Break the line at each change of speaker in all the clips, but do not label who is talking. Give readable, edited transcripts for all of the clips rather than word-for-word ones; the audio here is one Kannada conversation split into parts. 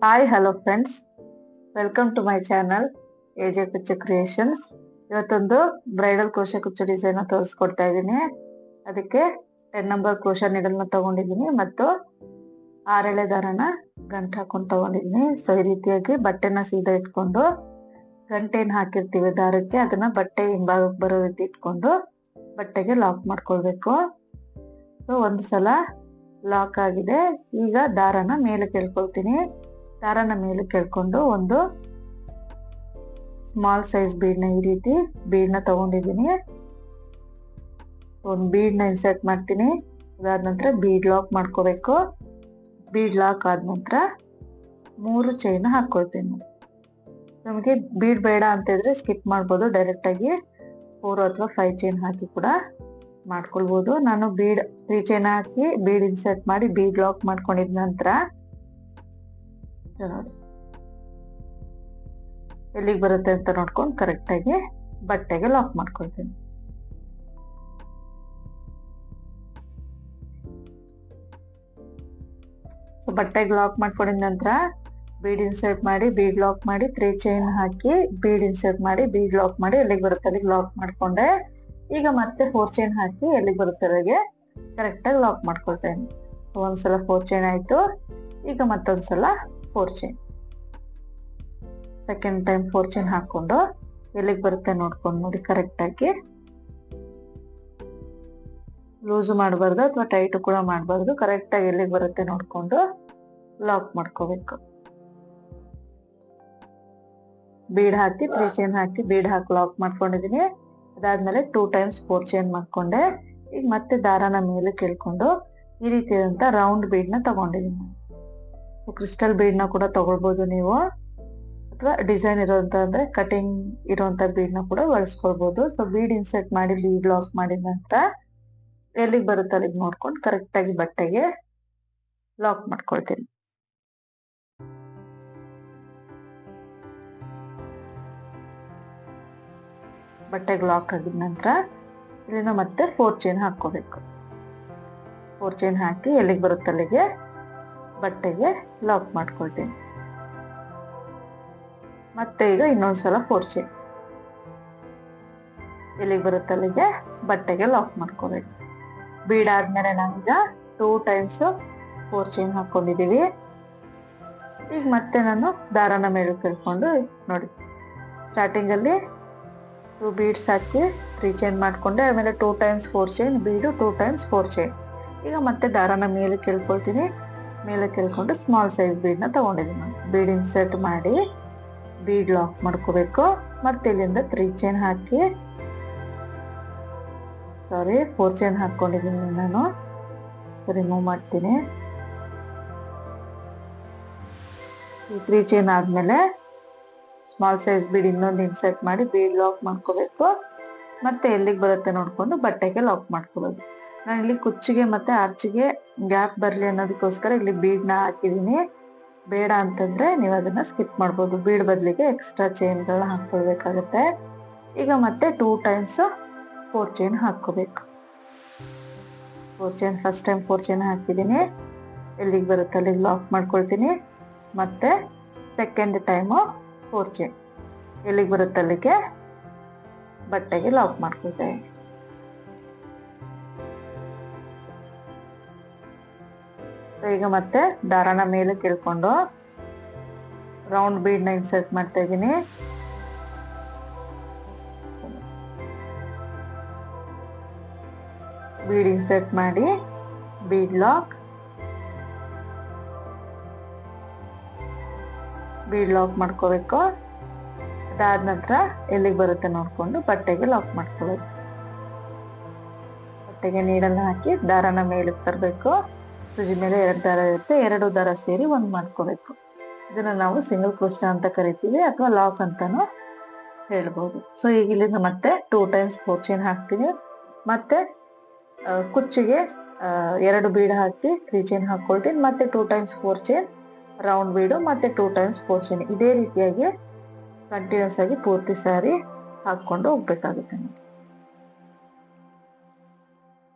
Hi hello friends, welcome to my channel AJ Kuchchu creations. ಇವತ್ತೊಂದು ಬ್ರೈಡಲ್ ಕ್ರೋಶೆ ಕುಚ್ಚು ಡಿಸೈನ್ ತೋರಿಸ್ಕೊಡ್ತಾ ಇದ್ದೀನಿ. ಅದಕ್ಕೆ 10 ನಂಬರ್ ಕ್ರೋಶೆ ನೀಡಲ್ನ ತಗೊಂಡಿದ್ದೀನಿ ಮತ್ತು 6 ಎಳೆ ದಾರನ ಗಂಟು ಹಾಕೊಂಡು ತಗೊಂಡಿದ್ದೀನಿ. ಸೊ ಈ ರೀತಿಯಾಗಿ ಬಟ್ಟೆನ ಸೀದಾ ಇಟ್ಕೊಂಡು ಗಂಟೇನು ಹಾಕಿರ್ತೀವಿ ದಾರಕ್ಕೆ ಅದನ್ನ ಬಟ್ಟೆ ಹಿಂಭಾಗಕ್ಕೆ ಬರೋ ರೀತಿ ಇಟ್ಕೊಂಡು ಬಟ್ಟೆಗೆ ಲಾಕ್ ಮಾಡ್ಕೊಳ್ಬೇಕು. ಸೊ ಒಂದು ಸಲ ಲಾಕ್ ಆಗಿದೆ. ಈಗ ದಾರನ ಮೇಲೆ ಕೇಳ್ಕೊಳ್ತೀನಿ. ದಾರನ ಮೇಲೆ ಕೇಳ್ಕೊಂಡು ಒಂದು ಸ್ಮಾಲ್ ಸೈಜ್ ಬೀಡ್ನ ಈ ರೀತಿ ಬೀಡ್ನ ತಗೊಂಡಿದ್ದೀನಿ. ಒಂದು ಬೀಡ್ನ ಇನ್ಸರ್ಟ್ ಮಾಡ್ತೀನಿ. ಅದಾದ ನಂತರ ಬೀಡ್ ಲಾಕ್ ಮಾಡ್ಕೋಬೇಕು. ಬೀಡ್ ಲಾಕ್ ಆದ ನಂತರ 3 ಚೈನ್ ಹಾಕೊಳ್ತೀನಿ. ನಮಗೆ ಬೀಡ್ ಬೇಡ ಅಂತಿದ್ರೆ ಸ್ಕಿಪ್ ಮಾಡ್ಬೋದು. ಡೈರೆಕ್ಟ್ ಆಗಿ 4 ಅಥವಾ 5 ಚೈನ್ ಹಾಕಿ ಕೂಡ ಮಾಡ್ಕೊಳ್ಬೋದು. ನಾನು ಬೀಡ್ 3 ಚೈನ್ ಹಾಕಿ ಬೀಡ್ ಇನ್ಸರ್ಟ್ ಮಾಡಿ ಬೀಡ್ ಲಾಕ್ ಮಾಡ್ಕೊಂಡಿದ ನಂತರ ನೋಡಿ ಎಲ್ಲಿಗೆ ಬರುತ್ತೆ ಅಂತ ನೋಡ್ಕೊಂಡು ಕರೆಕ್ಟ್ ಆಗಿ ಬಟ್ಟೆಗೆ ಲಾಕ್ ಮಾಡ್ಕೊಳ್ತೀನಿ. ಸೊ ಬಟ್ಟೆಗೆ ಲಾಕ್ ಮಾಡ್ಕೊಂಡಿದ ನಂತರ ಬೀಡ್ ಇನ್ಸರ್ಟ್ ಮಾಡಿ ಬೀಡ್ ಲಾಕ್ ಮಾಡಿ 3 ಚೈನ್ ಹಾಕಿ ಬೀಡ್ ಇನ್ಸರ್ಟ್ ಮಾಡಿ ಬೀಡ್ ಲಾಕ್ ಮಾಡಿ ಎಲ್ಲಿಗೆ ಬರುತ್ತೆ ಅಲ್ಲಿಗೆ ಲಾಕ್ ಮಾಡ್ಕೊಂಡೆ. ಈಗ ಮತ್ತೆ 4 ಚೈನ್ ಹಾಕಿ ಎಲ್ಲಿಗೆ ಬರುತ್ತೆ ಅಲ್ಲಿಗೆ ಕರೆಕ್ಟ್ ಆಗಿ ಲಾಕ್ ಮಾಡ್ಕೊಳ್ತೇನೆ. ಸೊ ಒಂದ್ಸಲ 4 ಚೈನ್ ಆಯ್ತು. ಈಗ ಮತ್ತೊಂದ್ಸಲ 4 ಚೈನ್, ಸೆಕೆಂಡ್ ಟೈಮ್ 4 ಚೈನ್ ಹಾಕೊಂಡು ಎಲ್ಲಿಗೆ ಬರುತ್ತೆ ನೋಡ್ಕೊಂಡು ನೋಡಿ ಕರೆಕ್ಟ್ ಆಗಿ ಲೂಸ್ ಮಾಡಬಾರ್ದು ಅಥವಾ ಟೈಟ್ ಕೂಡ ಮಾಡಬಾರ್ದು. ಕರೆಕ್ಟ್ ಆಗಿ ಎಲ್ಲಿಗೆ ಬರುತ್ತೆ ನೋಡ್ಕೊಂಡು ಲಾಕ್ ಮಾಡ್ಕೋಬೇಕು. ಬೀಡ್ ಹಾಕಿ 3 ಚೈನ್ ಹಾಕಿ ಬೀಡ್ ಹಾಕಿ ಲಾಕ್ ಮಾಡ್ಕೊಂಡಿದೀನಿ. ಅದಾದ್ಮೇಲೆ 2 ಟೈಮ್ಸ್ 4 ಚೈನ್ ಮಾಡ್ಕೊಂಡೆ. ಈಗ ಮತ್ತೆ ದಾರನ ಮೇಲೆ ಕೇಳ್ಕೊಂಡು ಈ ರೀತಿಯಾದಂತ ರೌಂಡ್ ಬೀಡ್ ನ ತಗೊಂಡಿದ್ದೀನಿ. ಸೊ ಕ್ರಿಸ್ಟಲ್ ಬೀಡ್ ನ ಕೂಡ ತಗೊಳ್ಬಹುದು ನೀವು, ಅಥವಾ ಡಿಸೈನ್ ಇರೋಂತ ಅಂದ್ರೆ ಕಟಿಂಗ್ ಇರುವಂತ ಬೀಡ್ ನ ಕೂಡ ಬಳಸ್ಕೊಳ್ಬಹುದು. ಸೊ ಬೀಡ್ ಇನ್ಸರ್ಟ್ ಮಾಡಿ ಬೀಡ್ ಲಾಕ್ ಮಾಡಿದ ನಂತರ ಎಲ್ಲಿಗೆ ಬರುತ್ತೆ ಅಲ್ಲಿಗೆ ನೋಡ್ಕೊಂಡು ಕರೆಕ್ಟ್ ಆಗಿ ಬಟ್ಟೆಗೆ ಲಾಕ್ ಮಾಡ್ಕೊಳ್ತೀನಿ. ಬಟ್ಟೆಗೆ ಲಾಕ್ ಆಗಿದ ನಂತರ ಇಲ್ಲಿಂದ ಮತ್ತೆ 4 ಚೈನ್ ಹಾಕೋಬೇಕು. 4 ಚೈನ್ ಹಾಕಿ ಎಲ್ಲಿಗೆ ಬರುತ್ತೆ ಅಲ್ಲಿಗೆ ಬಟ್ಟೆಗೆ ಲಾಕ್ ಮಾಡ್ಕೊಳ್ತೀನಿ. ಮತ್ತೆ ಈಗ ಇನ್ನೊಂದ್ಸಲ 4 ಚೈನ್ ಎಲ್ಲಿಗೆ ಬರುತ್ತೆ ಅಲ್ಲಿಗೆ ಬಟ್ಟೆಗೆ ಲಾಕ್ ಮಾಡ್ಕೋಬೇಕು. ಬೀಡ್ ಆದ್ಮೇಲೆ ನಾವೀಗ 2 ಟೈಮ್ಸ್ 4 ಚೈನ್ ಹಾಕೊಂಡಿದೀವಿ. ಈಗ ಮತ್ತೆ ನಾನು ದಾರನ ಮೇಲೆ ಕೇಳ್ಕೊಂಡು ನೋಡಿ ಸ್ಟಾರ್ಟಿಂಗ್ ಅಲ್ಲಿ 2 ಬೀಡ್ಸ್ ಹಾಕಿ 3 ಚೈನ್ ಮಾಡ್ಕೊಂಡೆ. ಆಮೇಲೆ 2 ಟೈಮ್ಸ್ 4 ಚೈನ್ ಬೀಡು 2 ಟೈಮ್ಸ್ 4 ಚೈನ್. ಈಗ ಮತ್ತೆ ದಾರನ ಮೇಲೆ ಕೇಳ್ಕೊಳ್ತೀನಿ. ಮೇಲೆ ಕೇಳ್ಕೊಂಡು ಸ್ಮಾಲ್ ಸೈಜ್ ಬೀಡ್ನ ತಗೊಂಡಿದ್ದೀನಿ. ಬೀಡ್ ಇನ್ಸರ್ಟ್ ಮಾಡಿ ಬೀಡ್ ಲಾಕ್ ಮಾಡ್ಕೋಬೇಕು. ಮತ್ತೆ ಇಲ್ಲಿಂದ 3 ಚೈನ್ ಹಾಕಿ 4 ಚೈನ್ ಹಾಕೊಂಡಿದ್ದೀನಿ ನಾನು. ರಿಮೂವ್ ಮಾಡ್ತೀನಿ. ಈ 3 ಚೈನ್ ಆದ್ಮೇಲೆ ಸ್ಮಾಲ್ ಸೈಜ್ ಬೀಡ್ ಇನ್ನೊಂದು ಇನ್ಸರ್ಟ್ ಮಾಡಿ ಬೀಡ್ ಲಾಕ್ ಮಾಡ್ಕೋಬೇಕು. ಮತ್ತೆ ಎಲ್ಲಿಗೆ ಬರುತ್ತೆ ನೋಡ್ಕೊಂಡು ಬಟ್ಟೆಗೆ ಲಾಕ್ ಮಾಡ್ಕೊಳ್ಳೋದು. ನಾನು ಇಲ್ಲಿ ಕುಚ್ಚಿಗೆ ಮತ್ತೆ ಆರ್ಚಿಗೆ ಗ್ಯಾಪ್ ಬರ್ಲಿ ಅನ್ನೋದಕ್ಕೋಸ್ಕರ ಇಲ್ಲಿ ಬೀಡ್ ನ ಹಾಕಿದೀನಿ. ಬೇಡ ಅಂತಂದ್ರೆ ನೀವು ಅದನ್ನ ಸ್ಕಿಪ್ ಮಾಡ್ಬೋದು. ಬೀಡ್ ಬದಲಿಗೆ ಎಕ್ಸ್ಟ್ರಾ ಚೈನ್ಗಳನ್ನ ಹಾಕೊಳ್ಬೇಕಾಗತ್ತೆ. ಈಗ ಮತ್ತೆ 2 ಟೈಮ್ಸ್ 4 ಚೈನ್ ಹಾಕೋಬೇಕು. 4 ಚೈನ್ ಫಸ್ಟ್ ಟೈಮ್ 4 ಚೈನ್ ಹಾಕಿದೀನಿ. ಎಲ್ಲಿಗೆ ಬರುತ್ತೆ ಅಲ್ಲಿಗೆ ಲಾಕ್ ಮಾಡ್ಕೊಳ್ತೀನಿ. ಮತ್ತೆ ಸೆಕೆಂಡ್ ಟೈಮು 4 ಚೈನ್ ಎಲ್ಲಿಗೆ ಬರುತ್ತೆ ಅಲ್ಲಿಗೆ ಬಟ್ಟೆಗೆ ಲಾಕ್ ಮಾಡ್ಕೊಳ್ತೇವೆ. ಈಗ ಮತ್ತೆ ದಾರನ ಮೇಲೆ ಕೇಳ್ಕೊಂಡು ರೌಂಡ್ ಬೀಡ್ ನ ಇನ್ಸರ್ಟ್ ಮಾಡ್ತಾ ಇದ್ದೀನಿ. ಬೀಡ್ ಇನ್ಸರ್ಟ್ ಮಾಡಿ ಬೀಡ್ ಲಾಕ್ ಮಾಡ್ಕೋಬೇಕು. ಅದಾದ ನಂತರ ಎಲ್ಲಿಗೆ ಬರುತ್ತೆ ನೋಡ್ಕೊಂಡು ಬಟ್ಟೆಗೆ ಲಾಕ್ ಮಾಡ್ಕೊಳ್ಳೋದು. ಬಟ್ಟೆಗೆ ನೀಡನ್ನ ಹಾಕಿ ದಾರನ ಮೇಲೆ ತರಬೇಕು. ಸೂಜಿ ಮೇಲೆ 2 ದಾರ ಇರುತ್ತೆ, 2 ದಾರ ಸೇರಿ 1 ಮಾಡ್ಕೋಬೇಕು. ಇದನ್ನ ನಾವು ಸಿಂಗಲ್ ಕ್ರೋಶೆ ಅಂತ ಕರಿತೀವಿ ಅಥವಾ ಲಾಕ್ ಅಂತಾನು ಹೇಳ್ಬೋದು. ಸೊ ಈಗ ಇಲ್ಲಿಂದ ಮತ್ತೆ 2 ಟೈಮ್ಸ್ 4 ಚೈನ್ ಹಾಕ್ತೀನಿ. ಮತ್ತೆ ಕುಚ್ಚಿಗೆ 2 ಬೀಡ್ ಹಾಕಿ 3 ಚೈನ್ ಹಾಕೊಳ್ತೀನಿ. ಮತ್ತೆ 2 ಟೈಮ್ಸ್ 4 ಚೈನ್ ರೌಂಡ್ ಬೀಡು ಮತ್ತೆ 2 ಟೈಮ್ಸ್ 4 ಚೈನ್. ಇದೇ ರೀತಿಯಾಗಿ ಕಂಟಿನ್ಯೂಸ್ ಆಗಿ ಪೂರ್ತಿ ಸಾರಿ ಹಾಕೊಂಡು ಹೋಗ್ಬೇಕಾಗುತ್ತೆ.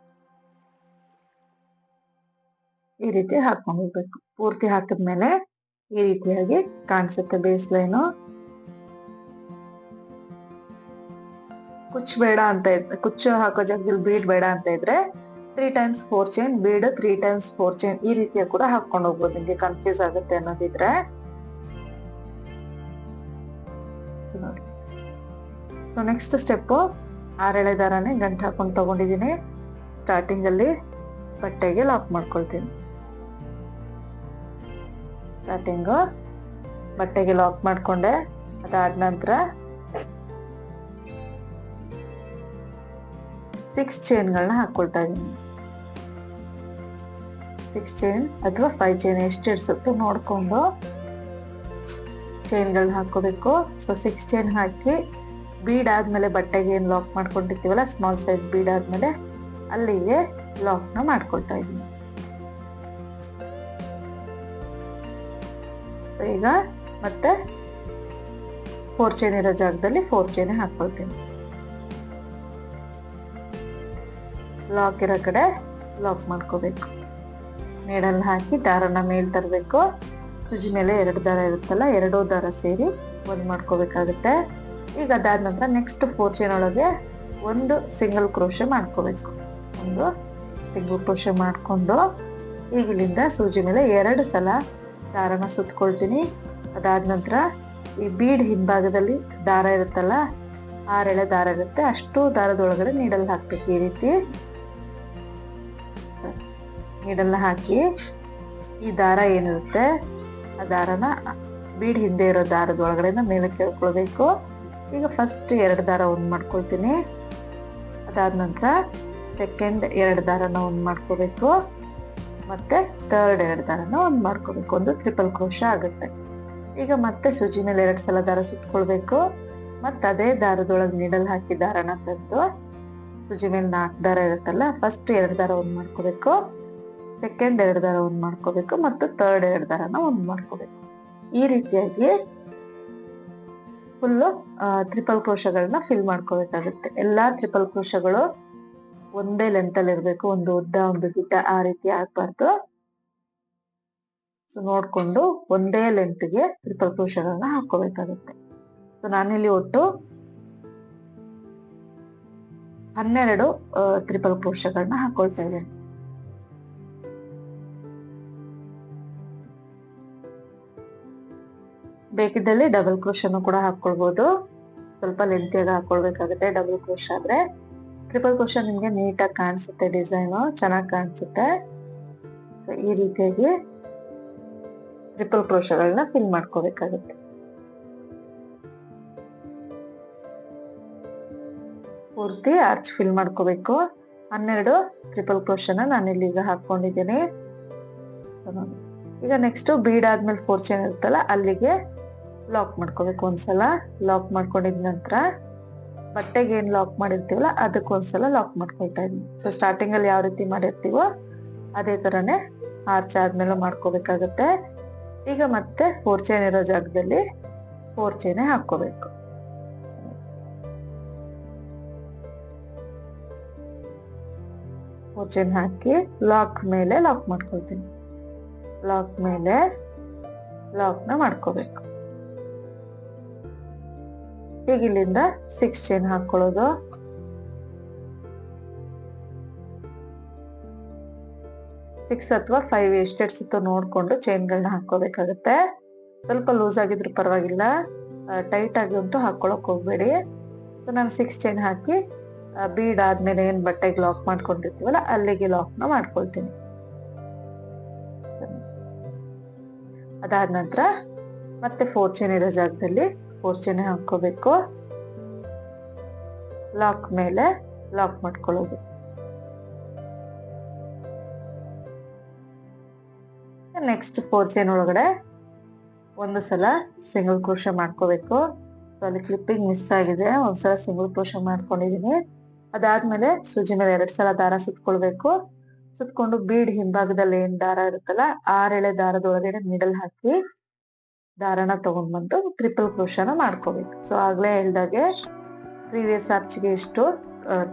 ಈ ರೀತಿ ಹಾಕೊಂಡು ಹೋಗ್ಬೇಕು. ಪೂರ್ತಿ ಹಾಕಿದ್ಮೇಲೆ ಈ ರೀತಿಯಾಗಿ ಕಾಣಿಸುತ್ತೆ ಬೇಸ್ ಲೈನು. ಕುಚ್ಚು ಹಾಕೋ ಜಾಗದಲ್ಲಿ ಬೀಡ್ ಬೇಡ ಅಂತ ಇದ್ರೆ 3 times 4 chain bead 3 times 4 chain ಈ ರೀತಿಯ ಕೂಡ ಹಾಕೊಂಡು ಹೋಗ್ಬೋದು. ನಿಮ್ಗೆ ಕನ್ಫ್ಯೂಸ್ ಆಗುತ್ತೆ ಅನ್ನೋದಿದ್ರೆ ನೋಡಿ. ಸೊ ನೆಕ್ಸ್ಟ್ ಸ್ಟೆಪ್ 6 ಎಳೆ ದಾರನೇ ಗಂಟು ಹಾಕೊಂಡು ತಗೊಂಡಿದ್ದೀನಿ. ಸ್ಟಾರ್ಟಿಂಗ್ ಅಲ್ಲಿ ಬಟ್ಟೆಗೆ ಲಾಕ್ ಮಾಡ್ಕೊಳ್ತೀನಿ. ಸ್ಟಾರ್ಟಿಂಗ್ ಬಟ್ಟೆಗೆ ಲಾಕ್ ಮಾಡ್ಕೊಂಡೆ. ಅದಾದ ನಂತರ 6 ಚೈನ್ಗಳನ್ನ ಹಾಕೊಳ್ತಾ ಇದ್ದೀನಿ. 6 ಚೈನ್ ಅಥವಾ 5 ಚೈನ್ ಎಷ್ಟು ಇಡ್ಸುತ್ತೋ ನೋಡ್ಕೊಂಡು ಚೈನ್ಗಳನ್ನ ಹಾಕೋಬೇಕು. ಸೊ 6 ಚೈನ್ ಹಾಕಿ ಬೀಡ್ ಆದ್ಮೇಲೆ ಬಟ್ಟೆಗೆ ಏನ್ ಲಾಕ್ ಮಾಡ್ಕೊಂಡಿರ್ತೀವಲ್ಲ ಸ್ಮಾಲ್ ಸೈಜ್ ಬೀಡ್ ಆದ್ಮೇಲೆ ಅಲ್ಲಿಗೆ ಲಾಕ್ ನ ಮಾಡ್ಕೊಳ್ತಾ ಇದ್ದೀನಿ. ಈಗ ಮತ್ತೆ 4 ಚೈನ್ ಇರೋ ಜಾಗದಲ್ಲಿ 4 ಚೈನ್ ಹಾಕೊಳ್ತೀನಿ. ಲಾಕ್ ಇರೋ ಕಡೆ ಲಾಕ್ ಮಾಡ್ಕೋಬೇಕು. ನೀಡಲ್ ಹಾಕಿ ದಾರನ ಮೇಲ್ ತರಬೇಕು. ಸೂಜಿ ಮೇಲೆ 2 ದಾರ ಇರುತ್ತಲ್ಲ, 2 ದಾರ ಸೇರಿ ಒಂದ್ ಮಾಡ್ಕೋಬೇಕಾಗುತ್ತೆ. ಈಗ ಅದಾದ ನಂತರ ನೆಕ್ಸ್ಟ್ 4 ಚೈನ್ ಒಳಗೆ ಒಂದು ಸಿಂಗಲ್ ಕ್ರೋಶೆ ಮಾಡ್ಕೋಬೇಕು. ಒಂದು ಸಿಂಗಲ್ ಕ್ರೋಶೆ ಮಾಡ್ಕೊಂಡು ಈಗ ಇಲ್ಲಿಂದ ಸೂಜಿ ಮೇಲೆ 2 ಸಲ ದಾರನ ಸುತ್ಕೊಳ್ತೀನಿ. ಅದಾದ ನಂತರ ಈ ಬೀಡ್ ಹಿಂಭಾಗದಲ್ಲಿ ದಾರ ಇರುತ್ತಲ್ಲ, 6 ಎಳೆ ದಾರ ಇರುತ್ತೆ, ಅಷ್ಟು ದಾರದೊಳಗಡೆ ನೀಡಲ್ ಹಾಕ್ಬೇಕು. ಈ ರೀತಿ ನೀಡಲ್ನ ಹಾಕಿ ಈ ದಾರ ಏನಿರುತ್ತೆ ಆ ದಾರನ ಬೀಡ್ ಹಿಂದೆ ಇರೋ ದಾರದ ಒಳಗಡೆನ ಮೇಲೆ ಕೇಳ್ಕೊಳ್ಬೇಕು. ಈಗ ಫಸ್ಟ್ 2 ದಾರ ಒಂದ್ ಮಾಡ್ಕೊಳ್ತೀನಿ. ಅದಾದ ನಂತರ ಸೆಕೆಂಡ್ 2 ದಾರನ ಒಂದ್ ಮಾಡ್ಕೋಬೇಕು. ಮತ್ತೆ ಥರ್ಡ್ 2 ದಾರನ ಒಂದ್ ಮಾಡ್ಕೋಬೇಕು. ಒಂದು ಟ್ರಿಪಲ್ ಕ್ರೋಶ ಆಗುತ್ತೆ. ಈಗ ಮತ್ತೆ ಸೂಜಿ ಮೇಲೆ 2 ಸಲ ದಾರ ಸುತ್ಕೊಳ್ಬೇಕು. ಮತ್ತೆ ಅದೇ ದಾರದೊಳಗೆ ನೀಡಲ್ ಹಾಕಿ ದಾರನ ತಂದು ಸೂಜಿ ಮೇಲೆ 4 ದಾರ ಇರುತ್ತಲ್ಲ, ಫಸ್ಟ್ 2 ದಾರ ಒಂದ್ ಮಾಡ್ಕೋಬೇಕು, ಸೆಕೆಂಡ್ 2 ದಾರ ಒಂದ್ ಮಾಡ್ಕೋಬೇಕು, ಮತ್ತು ಥರ್ಡ್ 2 ದಾರನ ಒಂದ್ ಮಾಡ್ಕೋಬೇಕು. ಈ ರೀತಿಯಾಗಿ ಫುಲ್ಲು ಟ್ರಿಪಲ್ ಕ್ರೋಶಗಳನ್ನ ಫಿಲ್ ಮಾಡ್ಕೋಬೇಕಾಗುತ್ತೆ. ಎಲ್ಲಾ ಟ್ರಿಪಲ್ ಕ್ರೋಶಗಳು ಒಂದೇ ಲೆಂತ್ ಅಲ್ಲಿ ಇರ್ಬೇಕು, ಒಂದು ಉದ್ದ ಒಂದು ಗಿಡ್ಡ ಆ ರೀತಿ ಆಗ್ಬಾರ್ದು. ಸೊ ನೋಡ್ಕೊಂಡು ಒಂದೇ ಲೆಂತ್ಗೆ ಟ್ರಿಪಲ್ ಕ್ರೋಶಗಳನ್ನ ಹಾಕೋಬೇಕಾಗುತ್ತೆ. ಸೊ ನಾನಿಲ್ಲಿ ಒಟ್ಟು 12 ಟ್ರಿಪಲ್ ಕ್ರೋಶಗಳನ್ನ ಹಾಕೊಳ್ತಾ ಇದ್ದೇನೆ. ಬೇಕಿದ್ದಲ್ಲಿ ಡಬಲ್ ಕ್ರೋಶನು ಕೂಡ ಹಾಕೊಳ್ಬಹುದು. ಸ್ವಲ್ಪ ಲೆಂತಿಯಾಗಿ ಹಾಕೊಳ್ಬೇಕಾಗುತ್ತೆ ಡಬಲ್ ಕ್ರೋಶ ಆದ್ರೆ. ಟ್ರಿಪಲ್ ಕ್ರೋಶ ನಿಮ್ಗೆ ನೀಟಾಗಿ ಕಾಣಿಸುತ್ತೆ, ಡಿಸೈನ್ ಚೆನ್ನಾಗಿ ಕಾಣಿಸುತ್ತೆ. ಸೊ ಈ ರೀತಿಯಾಗಿ ಟ್ರಿಪಲ್ ಕ್ರೋಶಗಳನ್ನ ಫಿಲ್ ಮಾಡ್ಕೋಬೇಕಾಗುತ್ತೆ. ಪೂರ್ತಿ ಆರ್ಚ್ ಫಿಲ್ ಮಾಡ್ಕೋಬೇಕು. 12 ಟ್ರಿಪಲ್ ಕ್ರೋಶನ ನಾನಿಲ್ಲಿ ಈಗ ಹಾಕೊಂಡಿದ್ದೀನಿ. ಈಗ ನೆಕ್ಸ್ಟ್ ಬೀಡ್ ಆದ್ಮೇಲೆ 4 ಚೈನ್ ಇರುತ್ತಲ್ಲ, ಅಲ್ಲಿಗೆ ಲಾಕ್ ಮಾಡ್ಕೋಬೇಕು. ಒಂದ್ಸಲ ಲಾಕ್ ಮಾಡ್ಕೊಂಡಿದ ನಂತರ ಬಟ್ಟೆಗೆ ಏನ್ ಲಾಕ್ ಮಾಡಿರ್ತೀವಲ್ಲ ಅದಕ್ಕೊಂದ್ಸಲ ಲಾಕ್ ಮಾಡ್ಕೊಳ್ತಾ ಇದೀನಿ. ಸೊ ಸ್ಟಾರ್ಟಿಂಗ್ ಅಲ್ಲಿ ಯಾವ ರೀತಿ ಮಾಡಿರ್ತೀವೋ ಅದೇ ತರನೇ ಆರ್ಚ್ ಆದ್ಮೇಲೆ ಮಾಡ್ಕೋಬೇಕಾಗತ್ತೆ. ಈಗ ಮತ್ತೆ 4 ಚೈನ್ ಇರೋ ಜಾಗದಲ್ಲಿ 4 ಚೈನ್ ಹಾಕೋಬೇಕು. ಚೈನ್ ಹಾಕಿ ಲಾಕ್ ಮೇಲೆ ಲಾಕ್ ಮಾಡ್ಕೊಳ್ತೀನಿ. ಲಾಕ್ ಮೇಲೆ ಲಾಕ್ ನ ಮಾಡ್ಕೋಬೇಕು. ಈಗ ಇಲ್ಲಿಂದ 6 ಚೈನ್ ಹಾಕೊಳ್ಳೋದು. 6 ಅಥವಾ 5 ಎಷ್ಟು ಇಡ್ಸುತ್ತೋ ನೋಡ್ಕೊಂಡು ಚೈನ್ಗಳನ್ನ ಹಾಕೋಬೇಕಾಗತ್ತೆ. ಸ್ವಲ್ಪ ಲೂಸ್ ಆಗಿದ್ರು ಪರವಾಗಿಲ್ಲ, ಟೈಟ್ ಆಗಿ ಅಂತೂ ಹಾಕೊಳಕ್ ಹೋಗ್ಬೇಡಿ. ಸೊ ನಾನು 6 ಚೈನ್ ಹಾಕಿ ಬೀಡ್ ಆದ್ಮೇಲೆ ಏನ್ ಬಟ್ಟೆಗೆ ಲಾಕ್ ಮಾಡ್ಕೊಂಡಿರ್ತೀವಲ್ಲ ಅಲ್ಲಿಗೆ ಲಾಕ್ ನ ಮಾಡ್ಕೊಳ್ತೀನಿ. ಅದಾದ ನಂತರ ಮತ್ತೆ 4 ಚೈನ್ ಇರೋ ಜಾಗದಲ್ಲಿ 4 ಚೈನ್ ಹಾಕೋಬೇಕು. ಲಾಕ್ ಮೇಲೆ ಲಾಕ್ ಮಾಡ್ಕೊಳ್ಳೋದು. ನೆಕ್ಸ್ಟ್ 4 ಚೈನ್ ಒಳಗಡೆ ಒಂದು ಸಲ ಸಿಂಗಲ್ ಕ್ರೋಶ ಮಾಡ್ಕೋಬೇಕು. ಸೊ ಅಲ್ಲಿ ಕ್ಲಿಪ್ಪಿಂಗ್ ಮಿಸ್ ಆಗಿದೆ, ಒಂದ್ಸಲ ಸಿಂಗಲ್ ಕ್ರೋಶ ಮಾಡ್ಕೊಂಡಿದೀನಿ. ಅದಾದ್ಮೇಲೆ ಸೂಜಿ ಮೇಲೆ 2 ಸಲ ದಾರ ಸುತ್ಕೊಳ್ಬೇಕು. ಸುತ್ಕೊಂಡು ಬೀಡ್ ಹಿಂಭಾಗದಲ್ಲಿ ಏನ್ ದಾರ ಇರುತ್ತಲ್ಲ 6 ಎಳೆ ದಾರದೊಳಗಡೆ ನೀಡಲ್ ಹಾಕಿ ದಾರನ ತಗೊಂಡ್ ಬಂದು ಟ್ರಿಪಲ್ ಕ್ರೋಶನ ಮಾಡ್ಕೋಬೇಕು. ಸೊ ಆಗ್ಲೇ ಹೇಳ್ದಾಗೆ ಪ್ರೀವಿಯಸ್ ಆರ್ಚ್ಗೆ ಎಷ್ಟು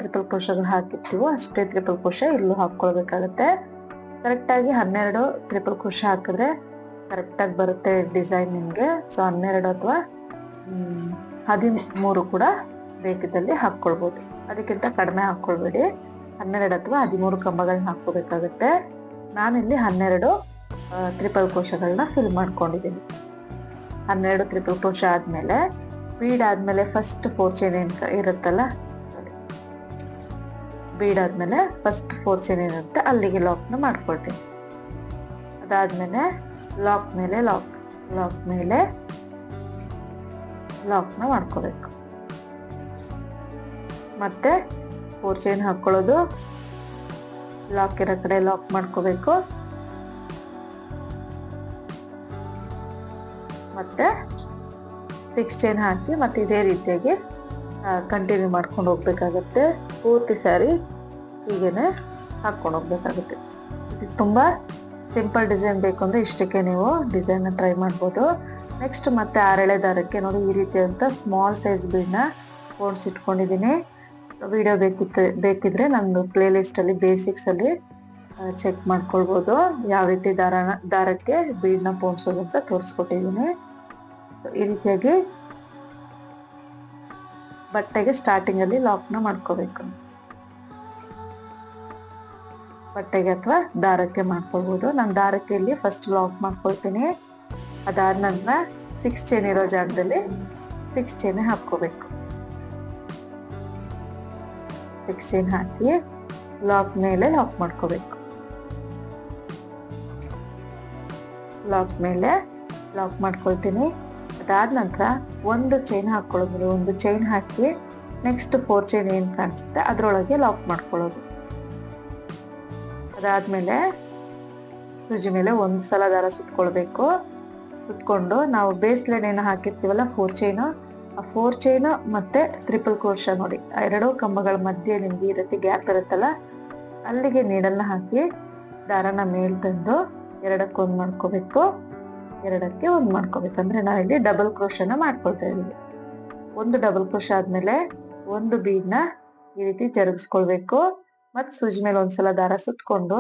ಟ್ರಿಪಲ್ ಕ್ರೋಶಗಳು ಹಾಕಿರ್ತೀವೋ ಅಷ್ಟೇ ಟ್ರಿಪಲ್ ಕ್ರೋಶ ಇಲ್ಲೂ ಹಾಕೊಳ್ಬೇಕಾಗತ್ತೆ. ಕರೆಕ್ಟ್ ಆಗಿ 12 ಟ್ರಿಪಲ್ ಕ್ರೋಶ ಹಾಕಿದ್ರೆ ಕರೆಕ್ಟಾಗಿ ಬರುತ್ತೆ ಡಿಸೈನ್ ನಿಮಗೆ. ಸೊ 12 ಅಥವಾ 13 ಕೂಡ ಬೇಕಿದ್ದಲ್ಲಿ ಹಾಕ್ಕೊಳ್ಬೋದು, ಅದಕ್ಕಿಂತ ಕಡಿಮೆ ಹಾಕ್ಕೊಳ್ಬೇಡಿ. 12 ಅಥವಾ 13 ಕಂಬಗಳನ್ನ ಹಾಕ್ಕೋಬೇಕಾಗುತ್ತೆ. ನಾನಿಲ್ಲಿ 12 ಟ್ರಿಪಲ್ ಕ್ರೋಶಗಳನ್ನ ಫಿಲ್ ಮಾಡ್ಕೊಂಡಿದ್ದೀನಿ. 12 ಟ್ರಿಪಲ್ ಕ್ರೋಶ ಆದ್ಮೇಲೆ ಬೀಡ್ ಆದ್ಮೇಲೆ ಫಸ್ಟ್ 4 ಚೈನ್ ಏನ್ ಇರುತ್ತಲ್ಲ, ಬೀಡ್ ಆದ್ಮೇಲೆ ಫಸ್ಟ್ 4 ಚೈನ್ ಏನಿರುತ್ತೆ ಅಲ್ಲಿಗೆ ಲಾಕ್ನ ಮಾಡ್ಕೊಳ್ತೀನಿ. ಅದಾದ್ಮೇಲೆ ಲಾಕ್ ಮೇಲೆ ಲಾಕ್ ಮೇಲೆ ಲಾಕ್ನ ಮಾಡ್ಕೋಬೇಕು. ಮತ್ತೆ 4 ಚೈನ್ ಹಾಕೊಳ್ಳೋದು, ಲಾಕ್ ಇರೋ ಕಡೆ ಲಾಕ್ ಮಾಡ್ಕೋಬೇಕು, ಮತ್ತೆ 6 ಚೈನ್ ಹಾಕಿ ಮತ್ತೆ ಇದೇ ರೀತಿಯಾಗಿ ಕಂಟಿನ್ಯೂ ಮಾಡ್ಕೊಂಡು ಹೋಗ್ಬೇಕಾಗತ್ತೆ. ಪೂರ್ತಿ ಸ್ಯಾರಿ ಹೀಗೇನೆ ಹಾಕೊಂಡು ಹೋಗ್ಬೇಕಾಗುತ್ತೆ. ಇದು ತುಂಬಾ ಸಿಂಪಲ್ ಡಿಸೈನ್ ಬೇಕು ಅಂದ್ರೆ ಇಷ್ಟಕ್ಕೆ ನೀವು ಡಿಸೈನ್ ಟ್ರೈ ಮಾಡ್ಬೋದು. ನೆಕ್ಸ್ಟ್ ಮತ್ತೆ 6 ಎಳೆ ದಾರಕ್ಕೆ ನೋಡಿ ಈ ರೀತಿಯಾದಂತ ಸ್ಮಾಲ್ ಸೈಜ್ ಬೀಡ್ನ ಇಟ್ಕೊಂಡಿದ್ದೀನಿ. ವಿಡಿಯೋ ಬೇಕಿದ್ರೆ ನಂದು ಪ್ಲೇ ಲಿಸ್ಟ್ ಅಲ್ಲಿ ಬೇಸಿಕ್ಸ್ ಅಲ್ಲಿ ಚೆಕ್ ಮಾಡ್ಕೊಳ್ಬೋದು. ಯಾವ ರೀತಿ ದಾರಕ್ಕೆ ಬೀಡ್ನ ಪೋಣಿಸೋದು ಅಂತ ತೋರಿಸ್ಕೊಟ್ಟಿದ್ದೀನಿ. ಈ ರೀತಿಯಾಗಿ ಬಟ್ಟೆಗೆ ಸ್ಟಾರ್ಟಿಂಗ್ ಅಲ್ಲಿ ಲಾಕ್ನ ಮಾಡ್ಕೋಬೇಕು. ಬಟ್ಟೆಗೆ ಅಥವಾ ದಾರಕ್ಕೆ ಮಾಡ್ಕೊಳ್ಬೋದು. ನಾನು ದಾರಕ್ಕೆ ಇಲ್ಲಿ ಫಸ್ಟ್ ಲಾಕ್ ಮಾಡ್ಕೊಳ್ತೀನಿ. ಅದಾದ ನಂತರ 6 ಚೈನ್ ಇರೋ ಜಾಗದಲ್ಲಿ 6 ಚೈನ್ ಹಾಕೋಬೇಕು. 6 ಚೈನ್ ಹಾಕಿ ಲಾಕ್ ಮೇಲೆ ಲಾಕ್ ಮಾಡ್ಕೋಬೇಕು. ಲಾಕ್ ಮೇಲೆ ಲಾಕ್ ಮಾಡ್ಕೊಳ್ತೀನಿ. ಅದಾದ ನಂತರ ಒಂದು ಚೈನ್ ಹಾಕೊಳ್ಳೋದು. ಒಂದು ಚೈನ್ ಹಾಕಿ ನೆಕ್ಸ್ಟ್ 4 ಚೈನ್ ಏನ್ ಕಾಣಿಸುತ್ತೆ ಅದ್ರೊಳಗೆ ಲಾಕ್ ಮಾಡ್ಕೊಳ್ಳೋದು. ಅದಾದ್ಮೇಲೆ ಸೂಜಿ ಮೇಲೆ ಒಂದು ಸಲ ದಾರ ಸುತ್ಕೊಳ್ಬೇಕು. ಸುತ್ಕೊಂಡು ನಾವು ಬೇಸ್ ಲೈನ್ ಏನು ಹಾಕಿರ್ತೀವಲ್ಲ 4 ಚೈನ್, ಆ 4 ಚೈನ್ ಮತ್ತೆ ಟ್ರಿಪಲ್ ಕ್ರೋಶ ನೋಡಿ, ಆ 2 ಕಂಬಗಳ ಮಧ್ಯೆ ನಿಮ್ಗೆ ಈ ರೀತಿ ಗ್ಯಾಪ್ ಇರುತ್ತಲ್ಲ ಅಲ್ಲಿಗೆ ನೀಡಲ್ನ ಹಾಕಿ ದಾರನ ಮೇಲ್ ತಂದು 2ಕ್ಕೆ 1 ಮಾಡ್ಕೋಬೇಕು, 2ಕ್ಕೆ 1 ಮಾಡ್ಕೋಬೇಕು. ಅಂದ್ರೆ ನಾವಿಲ್ಲಿ ಡಬಲ್ ಕ್ರೋಶನ ಮಾಡ್ಕೊಳ್ತಾ ಇದೀವಿ. ಒಂದು ಡಬಲ್ ಕ್ರೋಶ ಆದ್ಮೇಲೆ ಒಂದು ಬೀಡ್ನ ಈ ರೀತಿ ಜರುಗಿಸ್ಕೊಳ್ಬೇಕು. ಮತ್ ಸೂಜಿ ಮೇಲೆ ಒಂದ್ಸಲ ದಾರ ಸುತ್ಕೊಂಡು